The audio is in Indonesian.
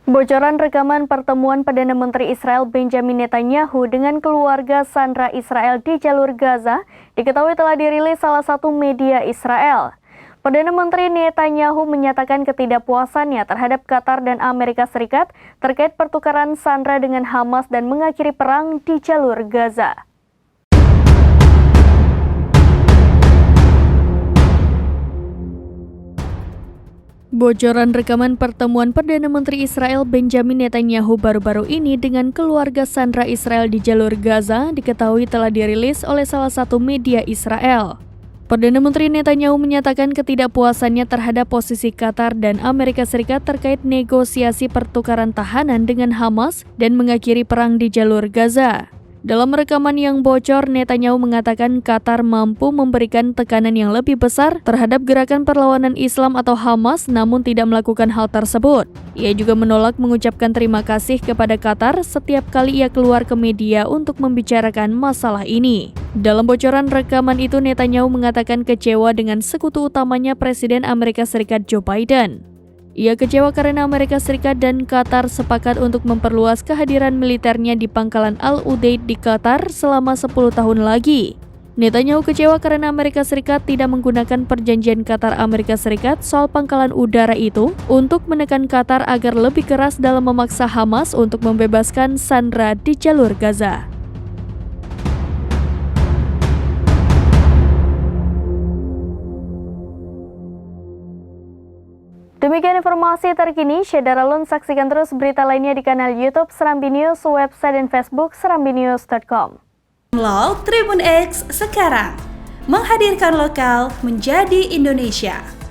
Bocoran rekaman pertemuan Perdana Menteri Israel Benjamin Netanyahu dengan keluarga sandera Israel di jalur Gaza diketahui telah dirilis salah satu media Israel. Perdana Menteri Netanyahu menyatakan ketidakpuasannya terhadap Qatar dan Amerika Serikat terkait pertukaran sandera dengan Hamas dan mengakhiri perang di jalur Gaza. Bocoran rekaman pertemuan Perdana Menteri Israel Benjamin Netanyahu baru-baru ini dengan keluarga sandera Israel di jalur Gaza diketahui telah dirilis oleh salah satu media Israel. Perdana Menteri Netanyahu menyatakan ketidakpuasannya terhadap posisi Qatar dan Amerika Serikat terkait negosiasi pertukaran tahanan dengan Hamas dan mengakhiri perang di jalur Gaza. Dalam rekaman yang bocor, Netanyahu mengatakan Qatar mampu memberikan tekanan yang lebih besar terhadap gerakan perlawanan Islam atau Hamas namun tidak melakukan hal tersebut. Ia juga menolak mengucapkan terima kasih kepada Qatar setiap kali ia keluar ke media untuk membicarakan masalah ini. Dalam bocoran rekaman itu, Netanyahu mengatakan kecewa dengan sekutu utamanya Presiden Amerika Serikat Joe Biden. Ia kecewa karena Amerika Serikat dan Qatar sepakat untuk memperluas kehadiran militernya di pangkalan Al-Udeid di Qatar selama 10 tahun lagi. Netanyahu kecewa karena Amerika Serikat tidak menggunakan perjanjian Qatar Amerika Serikat soal pangkalan udara itu untuk menekan Qatar agar lebih keras dalam memaksa Hamas untuk membebaskan sandera di jalur Gaza. Demikian informasi terkini, Syederalun saksikan terus berita lainnya di kanal YouTube Serambi News, website dan Facebook serambinews.com. Download Tribun X sekarang, menghadirkan lokal menjadi Indonesia.